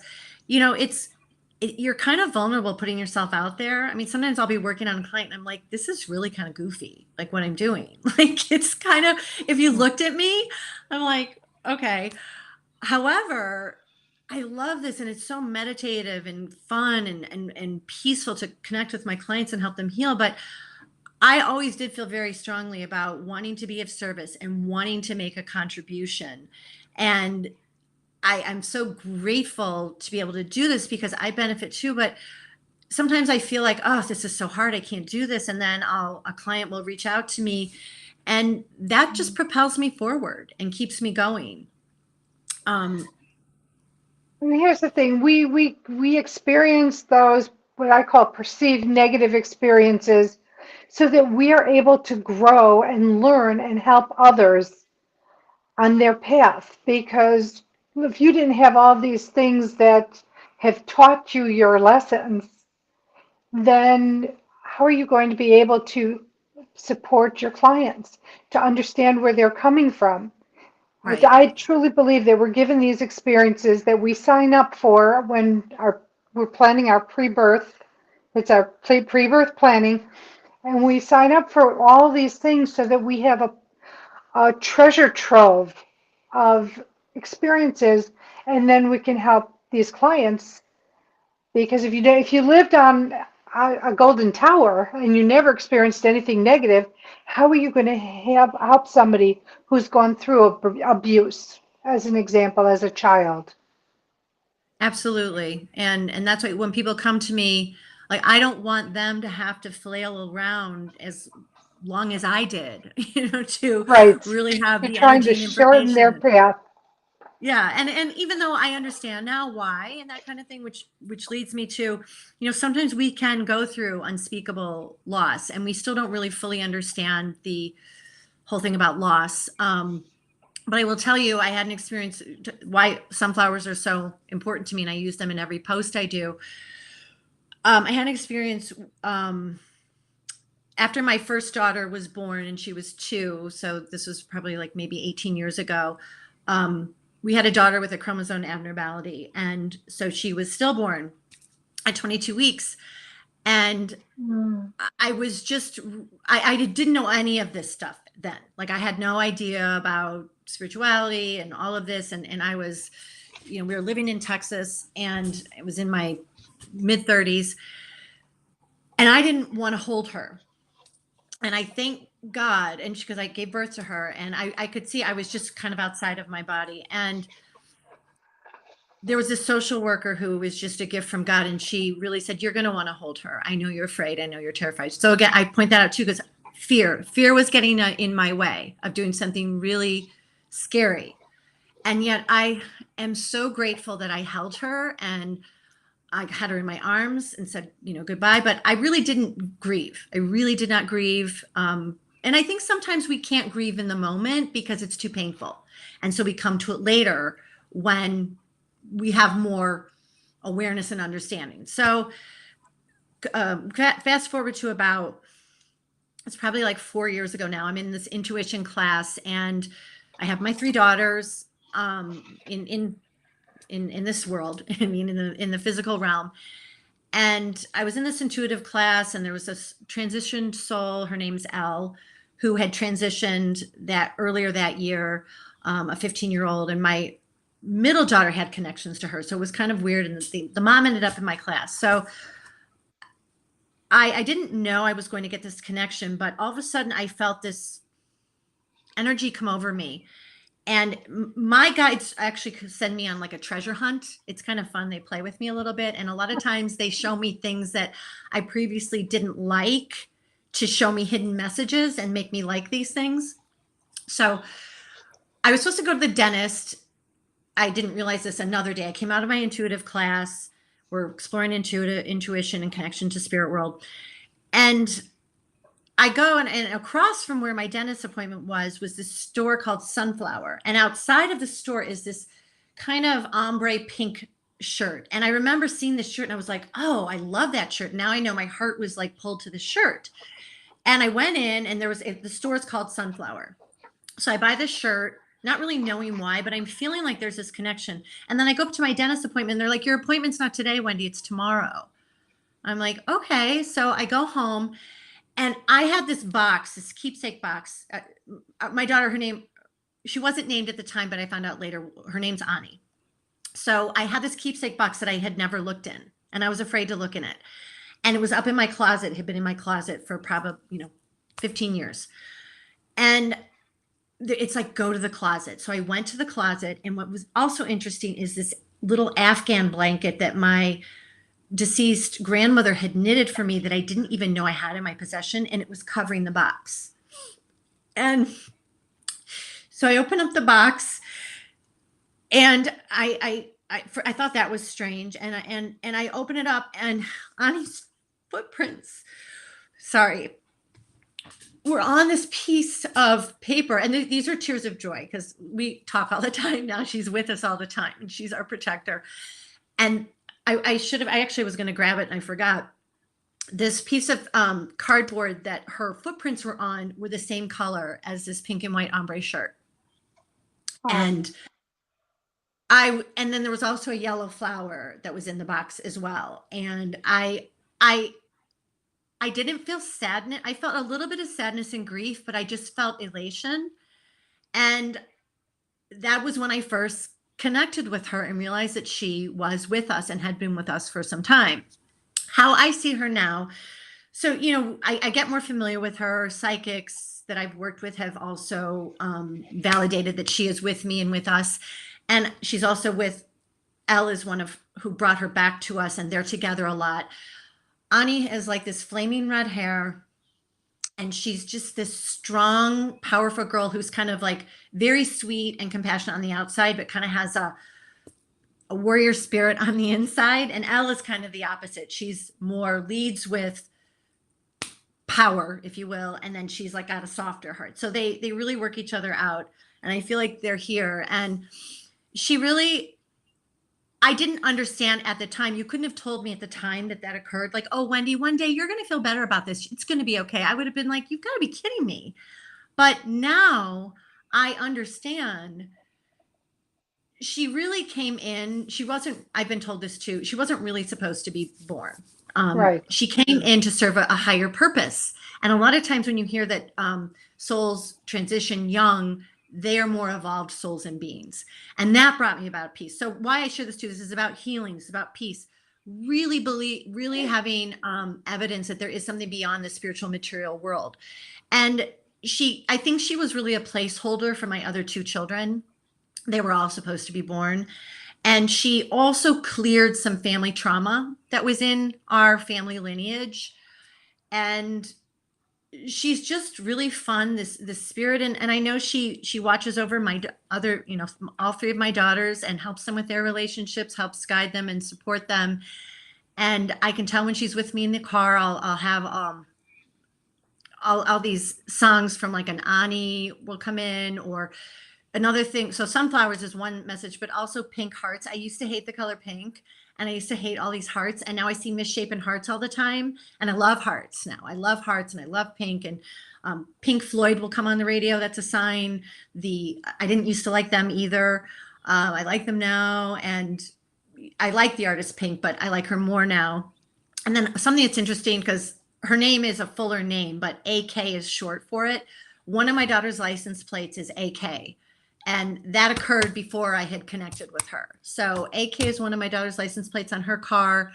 you're kind of vulnerable putting yourself out there. I mean, sometimes I'll be working on a client and I'm like, this is really kind of goofy, like what I'm doing. Like, it's kind of, if you looked at me, I'm like, okay. However, I love this, and it's so meditative and fun and peaceful to connect with my clients and help them heal. But I always did feel very strongly about wanting to be of service and wanting to make a contribution. And I'm so grateful to be able to do this because I benefit too. But sometimes I feel like, oh, this is so hard, I can't do this. And then a client will reach out to me, and that just propels me forward and keeps me going. And here's the thing, we experience those, what I call perceived negative experiences, so that we are able to grow and learn and help others on their path. Because if you didn't have all these things that have taught you your lessons, then how are you going to be able to support your clients, to understand where they're coming from? Right. I truly believe that we're given these experiences that we sign up for when we're planning our pre-birth. It's our pre-birth planning, and we sign up for all these things so that we have a treasure trove of experiences, and then we can help these clients. Because if you lived on a golden tower and you never experienced anything negative, how are you going to help somebody who's gone through abuse, as an example, as a child? Absolutely. And that's why when people come to me, like, I don't want them to have to flail around as long as I did, to Right. really have You're the trying energy to and shorten their information. path. Yeah. And even though I understand now why and that kind of thing, which leads me to, sometimes we can go through unspeakable loss and we still don't really fully understand the whole thing about loss. But I will tell you, I had an experience why sunflowers are so important to me, and I use them in every post I do. I had an experience after my first daughter was born, and she was 2. So this was probably like maybe 18 years ago. We had a daughter with a chromosome abnormality. And so she was stillborn at 22 weeks. And I was just, I didn't know any of this stuff then. Like, I had no idea about spirituality and all of this. And I was, we were living in Texas, and it was in my mid 30s, and I didn't want to hold her. And I thank God, and because I gave birth to her, and I could see I was just kind of outside of my body. And there was a social worker who was just a gift from God, and she really said, you're going to want to hold her. I know you're afraid. I know you're terrified. So again, I point that out too, because fear was getting in my way of doing something really scary. And yet I am so grateful that I held her, and I had her in my arms and said, goodbye. But I really didn't grieve. I really did not grieve. And I think sometimes we can't grieve in the moment because it's too painful. And so we come to it later when we have more awareness and understanding. So fast forward to it's probably like 4 years ago now. I'm in this intuition class, and I have my 3 daughters in this world. I mean, in the physical realm. And I was in this intuitive class, and there was this transitioned soul. Her name's Elle, who had transitioned that earlier that year, a 15-year-old, and my middle daughter had connections to her. So it was kind of weird. And the mom ended up in my class. So I didn't know I was going to get this connection, but all of a sudden I felt this energy come over me. And my guides actually send me on like a treasure hunt. It's kind of fun. They play with me a little bit. And a lot of times they show me things that I previously didn't like, to show me hidden messages and make me like these things. So I was supposed to go to the dentist. I didn't realize this another day. I came out of my intuitive class. We're exploring intuition and connection to spirit world. And I go and across from where my dentist appointment was this store called Sunflower. And outside of the store is this kind of ombre pink shirt. And I remember seeing this shirt and I was like, oh, I love that shirt. Now I know my heart was like pulled to the shirt. And I went in and the store is called Sunflower. So I buy this shirt, not really knowing why, but I'm feeling like there's this connection. And then I go up to my dentist appointment. And they're like, your appointment's not today, Wendy, it's tomorrow. I'm like, okay. So I go home and I had this box, this keepsake box. My daughter, she wasn't named at the time, but I found out later, her name's Ani. So I had this keepsake box that I had never looked in, and I was afraid to look in it. And it was up in my closet. It had been in my closet for probably, 15 years. And it's like, go to the closet. So I went to the closet. And what was also interesting is this little Afghan blanket that my deceased grandmother had knitted for me that I didn't even know I had in my possession. And it was covering the box. And so I open up the box and I thought that was strange. And I open it up, and Ani's footprints, were on this piece of paper. And these are tears of joy because we talk all the time now. She's with us all the time and she's our protector. And I actually was going to grab it and I forgot. This piece of cardboard that her footprints were on were the same color as this pink and white ombre shirt. Oh. And then there was also a yellow flower that was in the box as well. And I didn't feel sadness. I felt a little bit of sadness and grief, but I just felt elation. And that was when I first connected with her and realized that she was with us and had been with us for some time. How I see her now. So, I get more familiar with her. Psychics that I've worked with have also validated that she is with me and with us. And she's also with Elle, is one of who brought her back to us, and they're together a lot. Ani has like this flaming red hair, and she's just this strong, powerful girl who's kind of like very sweet and compassionate on the outside, but kind of has a warrior spirit on the inside. And Elle is kind of the opposite. She's more leads with power, if you will, and then she's like got a softer heart. So they really work each other out, and I feel like they're here. And I didn't understand at the time. You couldn't have told me at the time that occurred. Like, oh, Wendy, one day you're going to feel better about this. It's going to be okay. I would have been like, you've got to be kidding me. But now I understand. She really came in. I've been told this too. She wasn't really supposed to be born. Right. She came in to serve a higher purpose. And a lot of times when you hear that souls transition young, they are more evolved souls and beings. And that brought me about peace. So why I share this too, this is about healing. It's about peace. Really having evidence that there is something beyond the spiritual material world. And I think she was really a placeholder for my other two children. They were all supposed to be born. And she also cleared some family trauma that was in our family lineage. And she's just really fun, this spirit. And I know she watches over my other, all three of my daughters and helps them with their relationships, helps guide them and support them. And I can tell when she's with me in the car, I'll have all these songs from like an Ani will come in, or another thing. So sunflowers is one message, but also pink hearts. I used to hate the color pink, and I used to hate all these hearts. And now I see misshapen hearts all the time. And I love hearts now. I love hearts and I love pink. And Pink Floyd will come on the radio. That's a sign. I didn't used to like them either. I like them now. And I like the artist Pink, but I like her more now. And then something that's interesting, because her name is a fuller name, but AK is short for it. one of my daughter's license plates is AK. And that occurred before I had connected with her. So AK is one of my daughter's license plates on her car.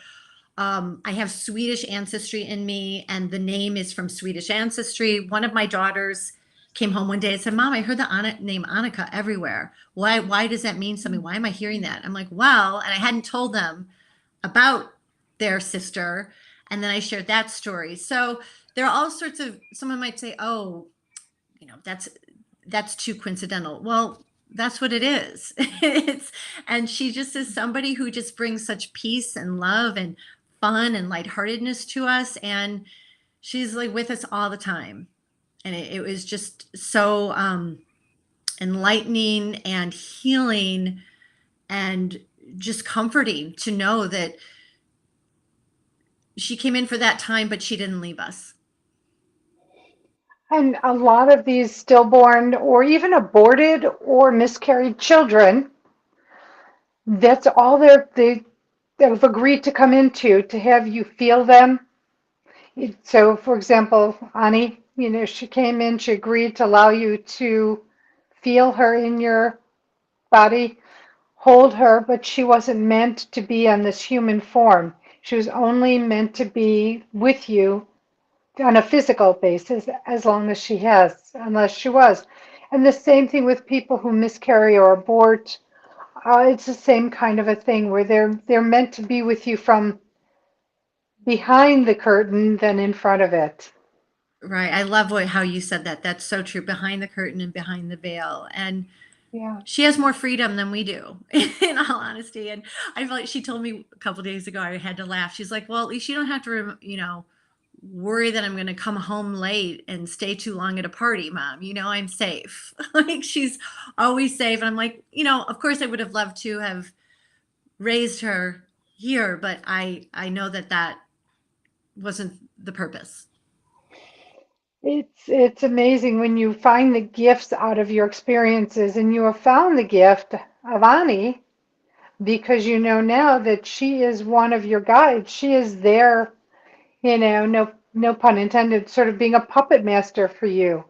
I have Swedish ancestry in me, and the name is from Swedish ancestry. One of my daughters came home one day and said, Mom, I heard the name Annika everywhere. Why does that mean something? Why am I hearing that? I'm like, well, and I hadn't told them about their sister. And then I shared that story. So there are all sorts of, someone might say, oh, that's too coincidental. Well, that's what it is. And she just is somebody who just brings such peace and love and fun and lightheartedness to us. And she's like with us all the time. And it was just so enlightening and healing and just comforting to know that she came in for that time, but she didn't leave us. And a lot of these stillborn or even aborted or miscarried children, that's all they have agreed to come into, to have you feel them. So, for example, Ani, she came in, she agreed to allow you to feel her in your body, hold her, but she wasn't meant to be on this human form. She was only meant to be with you on a physical basis as long as she has, unless she was. And the same thing with people who miscarry or abort. It's the same kind of a thing where they're meant to be with you from behind the curtain than in front of it. Right. I love how you said that. That's so true. Behind the curtain and behind the veil. And yeah, she has more freedom than we do, in all honesty. And I feel like she told me a couple of days ago, I had to laugh. She's like, well, at least you don't have to, worry that I'm going to come home late and stay too long at a party, Mom. I'm safe. Like, she's always safe. And I'm like, of course I would have loved to have raised her here, but I know that wasn't the purpose. It's amazing when you find the gifts out of your experiences, and you have found the gift of Ani because you know now that she is one of your guides. She is there, no pun intended, sort of being a puppet master for you,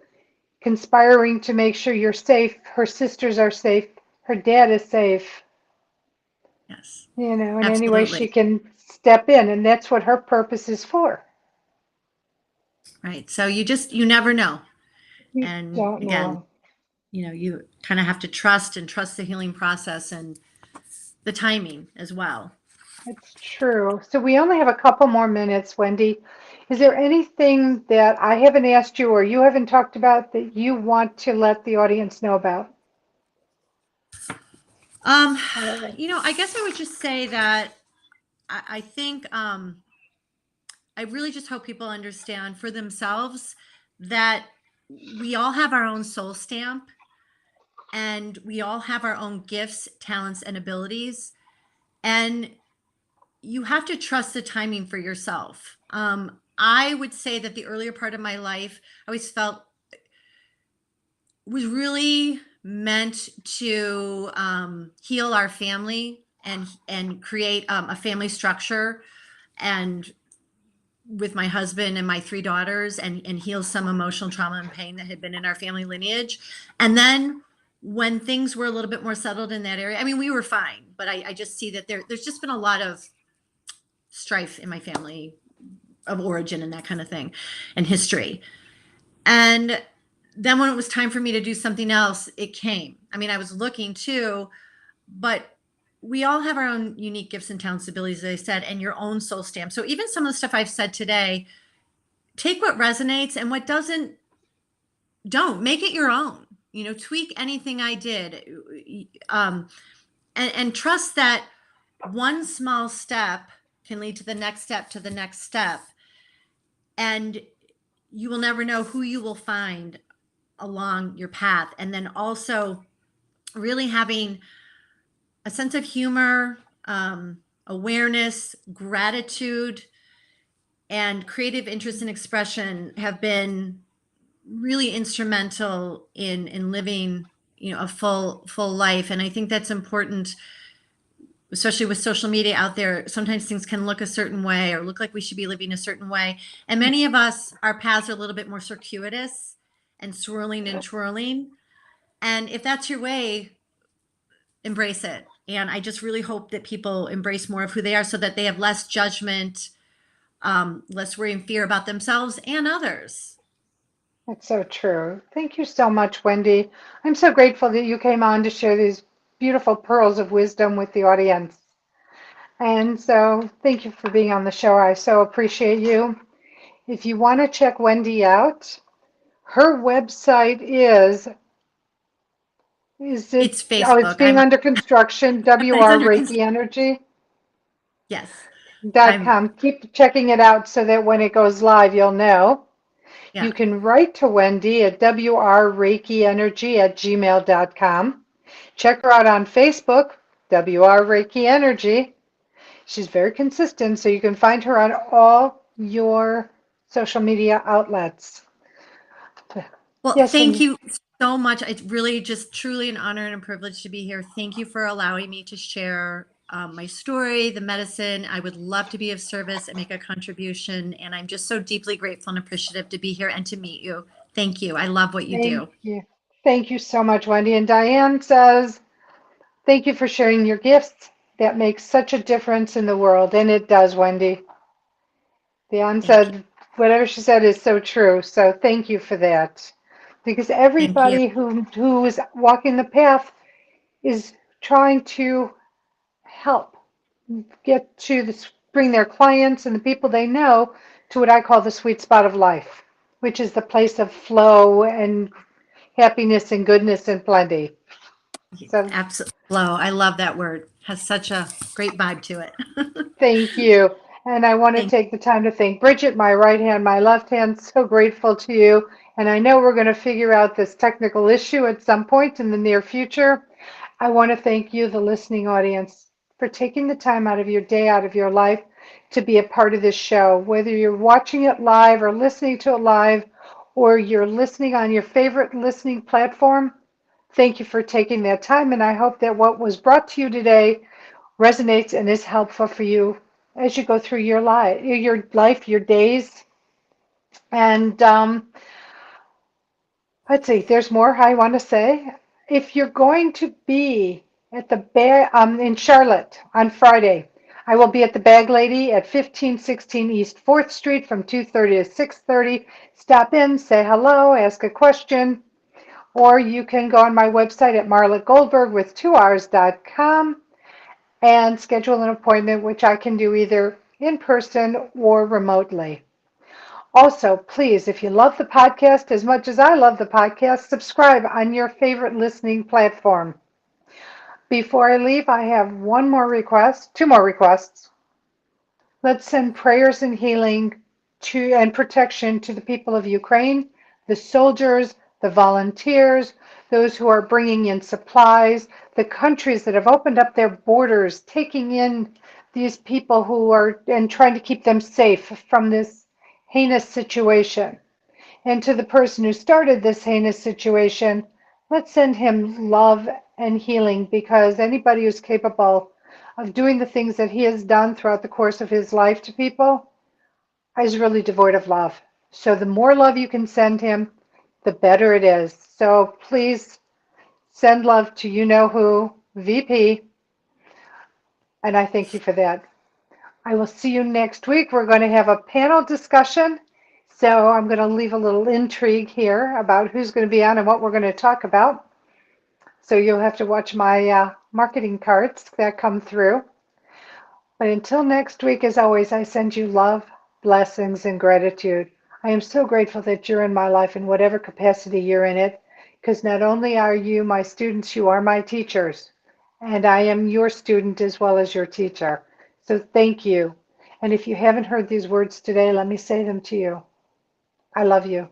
conspiring to make sure you're safe, her sisters are safe, her dad is safe. Yes. In Absolutely. any way she can step in, and that's what her purpose is for. Right. So you never know. You And don't again, know. you kind of have to trust the healing process and the timing as well. It's true. So we only have a couple more minutes, Wendy. Is there anything that I haven't asked you or you haven't talked about that you want to let the audience know about? I guess I would just say that I think I really just hope people understand for themselves that we all have our own soul stamp, and we all have our own gifts, talents, and abilities. And you have to trust the timing for yourself. I would say that the earlier part of my life, I always felt was really meant to heal our family and create a family structure, and with my husband and my 3 daughters, and heal some emotional trauma and pain that had been in our family lineage. And then when things were a little bit more settled in that area, I mean, we were fine, but I just see that there's just been a lot of strife in my family of origin and that kind of thing and history. And then when it was time for me to do something else, it came. I mean, I was looking too, but we all have our own unique gifts and talents, abilities, as I said, and your own soul stamp. So even some of the stuff I've said today, take what resonates, and what doesn't, don't. Make it your own. Tweak anything I did, and trust that one small step can lead to the next step, to the next step. And you will never know who you will find along your path. And then also really having a sense of humor, awareness, gratitude, and creative interest and expression have been really instrumental in living, a full life. And I think that's important, especially with social media out there. Sometimes things can look a certain way or look like we should be living a certain way. And many of us, our paths are a little bit more circuitous. and swirling and twirling. And if that's your way, embrace it. And I just really hope that people embrace more of who they are so that they have less judgment, less worry and fear about themselves and others. That's so true. Thank you so much, Wendy. I'm so grateful that you came on to share these beautiful pearls of wisdom with the audience. And so thank you for being on the show. I so appreciate you. If you want to check Wendy out, her website is it, It's oh, it's Facebook. being under construction, It's WR under Reiki Energy. yes. I'm .com. Keep checking it out so that when it goes live, you'll know. yeah. You can write to Wendy at wrreikienergy@gmail.com. Check her out on Facebook, WR Reiki Energy. She's very consistent, so you can find her on all your social media outlets. Well, Yes, thank and you so much. It's really just truly an honor and a privilege to be here. Thank you for allowing me to share my story, the medicine. I would love to be of service and make a contribution. And I'm just so deeply grateful and appreciative to be here and to meet you. Thank you. I love what you thank do. you. Thank you so much, Wendy. And Diane says, thank you for sharing your gifts. That makes such a difference in the world. And it does, Wendy. Diane Thank you. said, whatever she said is so true. So thank you for that. Because Thank you. everybody who is walking the path is trying to help get to bring their clients and the people they know to what I call the sweet spot of life, which is the place of flow and happiness and goodness and plenty. So Absolutely. Flow. I love that word. Has such a great vibe to it. thank you. And I want to Thank take the time to thank Bridget, my right hand, my left hand. So grateful to you. And I know we're going to figure out this technical issue at some point in the near future. I want to thank you, the listening audience, for taking the time out of your day, out of your life, to be a part of this show. Whether you're watching it live or listening to it live, or you're listening on your favorite listening platform, thank you for taking that time. And I hope that what was brought to you today resonates and is helpful for you as you go through your life, your days. And let's see, there's more I want to say. If you're going to be at the in Charlotte on Friday, I will be at the Bag Lady at 1516 East 4th Street from 2:30 to 6:30. Stop in, say hello, ask a question, or you can go on my website at marletgoldberg.com and schedule an appointment, which I can do either in person or remotely. Also, please, if you love the podcast as much as I love the podcast, subscribe on your favorite listening platform. Before I leave, I have two more requests. Let's send prayers and healing and protection to the people of Ukraine, the soldiers, the volunteers, those who are bringing in supplies, the countries that have opened up their borders, taking in these people who are and trying to keep them safe from this heinous situation. And to the person who started this heinous situation, let's send him love and healing, because anybody who's capable of doing the things that he has done throughout the course of his life to people is really devoid of love. So the more love you can send him, the better it is. So please send love to you know who, VP, and I thank you for that. I will see you next week. We're going to have a panel discussion. So I'm going to leave a little intrigue here about who's going to be on and what we're going to talk about. So you'll have to watch my marketing cards that come through. But until next week, as always, I send you love, blessings, and gratitude. I am so grateful that you're in my life in whatever capacity you're in it, because not only are you my students, you are my teachers. And I am your student as well as your teacher. So thank you. And if you haven't heard these words today, let me say them to you. I love you.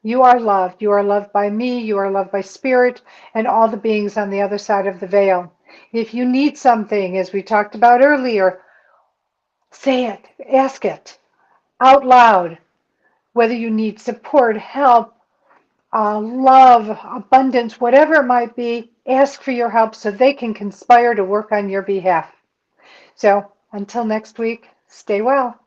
You are loved. You are loved by me. You are loved by spirit and all the beings on the other side of the veil. If you need something, as we talked about earlier, say it, ask it out loud. Whether you need support, help, love, abundance, whatever it might be, ask for your help so they can conspire to work on your behalf. So until next week, stay well.